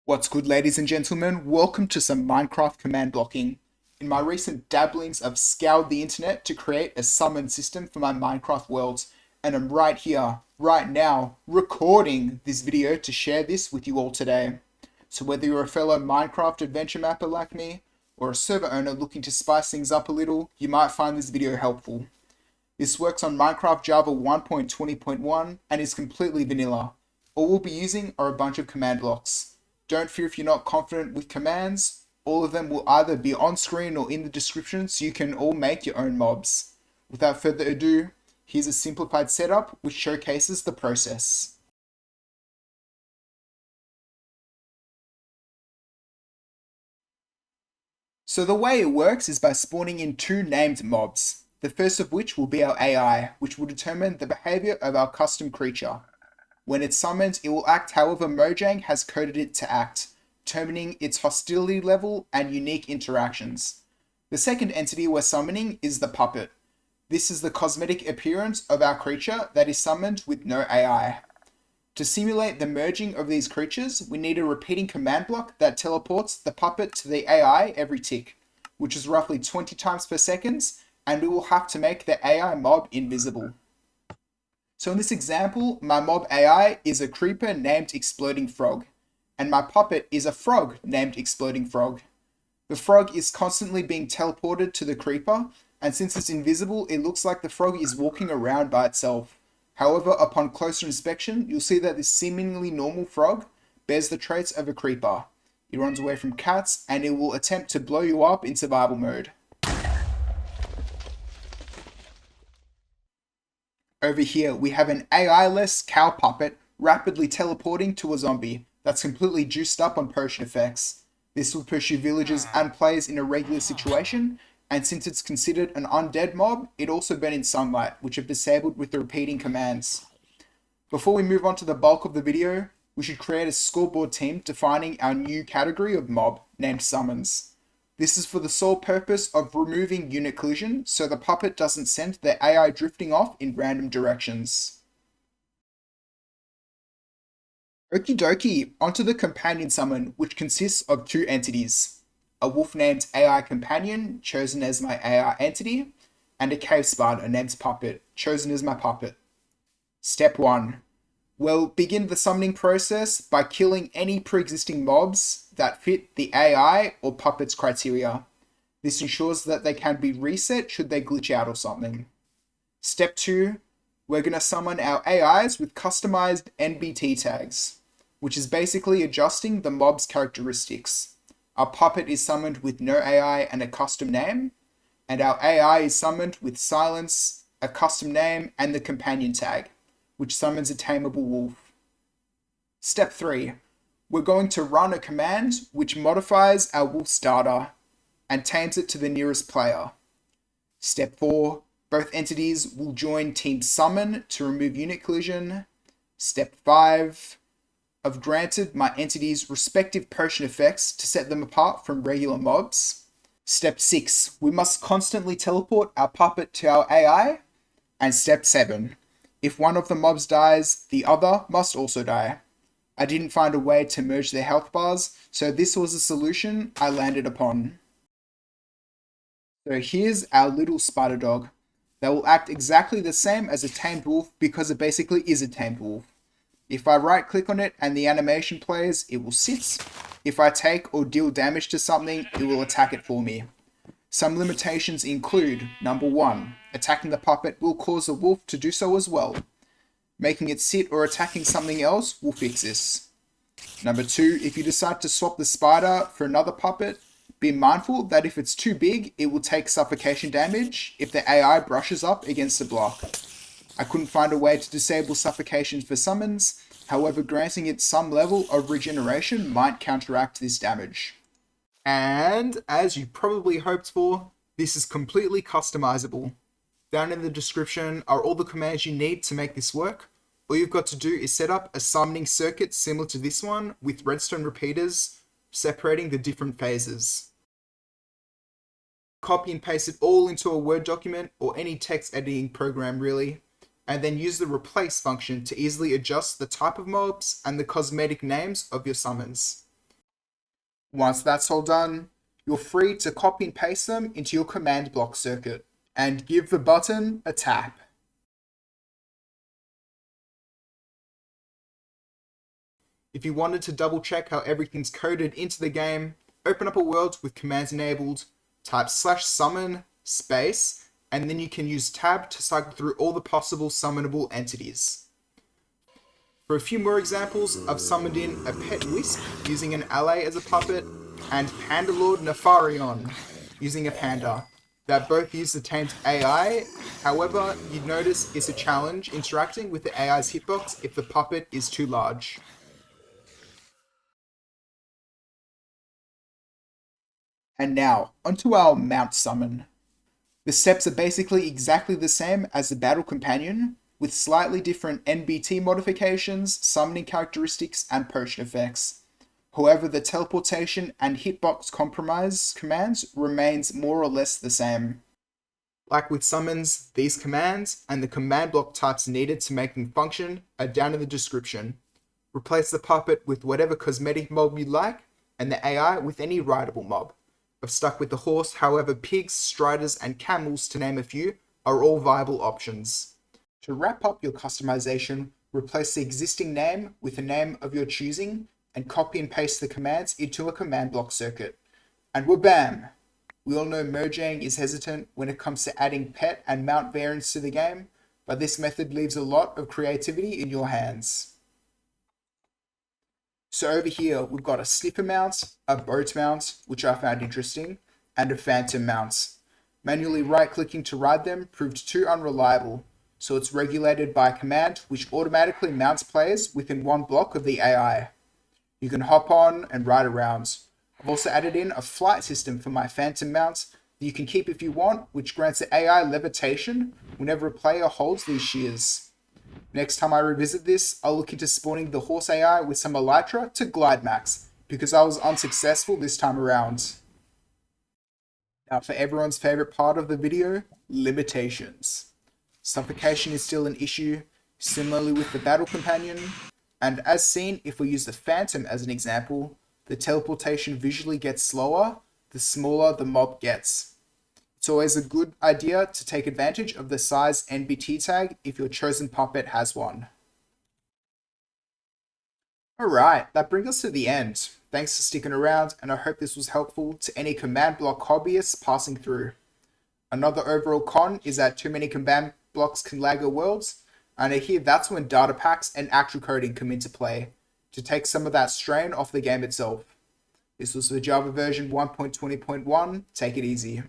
What's good, ladies and gentlemen? Welcome to some Minecraft command blocking. In my recent dabblings, I've scoured the internet to create a summon system for my Minecraft worlds, and I'm right here, right now, recording this video to share this with you all today. So whether you're a fellow Minecraft adventure mapper like me, or a server owner looking to spice things up a little, you might find this video helpful. This works on Minecraft Java 1.20.1 and is completely vanilla. All we'll be using are a bunch of command blocks. Don't fear if you're not confident with commands. All of them will either be on screen or in the description so you can all make your own mobs. Without further ado, here's a simplified setup which showcases the process. So the way it works is by spawning in two named mobs. The first of which will be our AI, which will determine the behavior of our custom creature. When it's summoned, it will act however Mojang has coded it to act, determining its hostility level and unique interactions. The second entity we're summoning is the puppet. This is the cosmetic appearance of our creature that is summoned with no AI. To simulate the merging of these creatures, we need a repeating command block that teleports the puppet to the AI every tick, which is roughly 20 times per second, and we will have to make the AI mob invisible. So in this example, my mob AI is a creeper named Exploding Frog, and my puppet is a frog named Exploding Frog. The frog is constantly being teleported to the creeper, and since it's invisible, it looks like the frog is walking around by itself. However, upon closer inspection, you'll see that this seemingly normal frog bears the traits of a creeper. It runs away from cats, and it will attempt to blow you up in survival mode. Over here, we have an AI-less cow puppet rapidly teleporting to a zombie that's completely juiced up on potion effects. This will pursue villagers and players in a regular situation, and since it's considered an undead mob, it also burns in sunlight, which I've disabled with the repeating commands. Before we move on to the bulk of the video, we should create a scoreboard team defining our new category of mob named summons. This is for the sole purpose of removing unit collision so the puppet doesn't send the AI drifting off in random directions. Okie dokie, onto the companion summon, which consists of two entities. A wolf named AI Companion, chosen as my AI entity, and a cave spider named Puppet, chosen as my puppet. Step 1. We'll begin the summoning process by killing any pre-existing mobs that fit the AI or puppet's criteria. This ensures that they can be reset should they glitch out or something. Step 2. We're going to summon our AIs with customized NBT tags, which is basically adjusting the mob's characteristics. Our puppet is summoned with no AI and a custom name, and our AI is summoned with silence, a custom name, and the companion tag, which summons a tameable wolf. Step 3. We're going to run a command which modifies our wolf's data and tames it to the nearest player. Step 4. Both entities will join Team Summon to remove unit collision. Step 5. I've granted my entities respective potion effects to set them apart from regular mobs. Step 6. We must constantly teleport our puppet to our AI. And Step 7. If one of the mobs dies, the other must also die. I didn't find a way to merge their health bars, so this was a solution I landed upon. So here's our little spider dog. They will act exactly the same as a tamed wolf because it basically is a tamed wolf. If I right click on it and the animation plays, it will sit. If I take or deal damage to something, it will attack it for me. Some limitations include, number 1, attacking the puppet will cause the wolf to do so as well. Making it sit or attacking something else will fix this. Number 2, if you decide to swap the spider for another puppet, be mindful that if it's too big, it will take suffocation damage if the AI brushes up against a block. I couldn't find a way to disable suffocation for summons, however granting it some level of regeneration might counteract this damage. And as you probably hoped for, this is completely customizable. Down in the description are all the commands you need to make this work. All you've got to do is set up a summoning circuit similar to this one with redstone repeaters separating the different phases. Copy and paste it all into a Word document or any text editing program really, and then use the replace function to easily adjust the type of mobs and the cosmetic names of your summons. Once that's all done, you're free to copy and paste them into your command block circuit and give the button a tap. If you wanted to double check how everything's coded into the game, open up a world with commands enabled, type /summon space, and then you can use tab to cycle through all the possible summonable entities. For a few more examples, I've summoned in a pet wisp using an ally as a puppet, and Pandalord Nefarion using a panda, that both use the tamed AI. However, you'd notice it's a challenge interacting with the AI's hitbox if the puppet is too large. And now, onto our mount summon. The steps are basically exactly the same as the battle companion, with slightly different NBT modifications, summoning characteristics, and potion effects. However, the teleportation and hitbox compromise commands remains more or less the same. Like with summons, these commands and the command block types needed to make them function are down in the description. Replace the puppet with whatever cosmetic mob you like, and the AI with any rideable mob. I've stuck with the horse, however pigs, striders, and camels, to name a few, are all viable options. To wrap up your customization, replace the existing name with a name of your choosing, and copy and paste the commands into a command block circuit. And wabam! We all know Mojang is hesitant when it comes to adding pet and mount variants to the game, but this method leaves a lot of creativity in your hands. So over here, we've got a slipper mount, a boat mount, which I found interesting, and a phantom mount. Manually right-clicking to ride them proved too unreliable, so it's regulated by a command which automatically mounts players within one block of the AI. You can hop on and ride around. I've also added in a flight system for my phantom mount that you can keep if you want, which grants the AI levitation whenever a player holds these shears. Next time I revisit this, I'll look into spawning the horse AI with some elytra to glide max, because I was unsuccessful this time around. Now for everyone's favorite part of the video, limitations. Suffocation is still an issue, similarly with the battle companion, and as seen, if we use the phantom as an example, the teleportation visually gets slower the smaller the mob gets. It's always a good idea to take advantage of the size NBT tag if your chosen puppet has one. Alright, that brings us to the end. Thanks for sticking around, and I hope this was helpful to any command block hobbyists passing through. Another overall con is that too many command blocks can lag your worlds, and I hear that's when data packs and actual coding come into play, to take some of that strain off the game itself. This was the Java version 1.20.1, take it easy.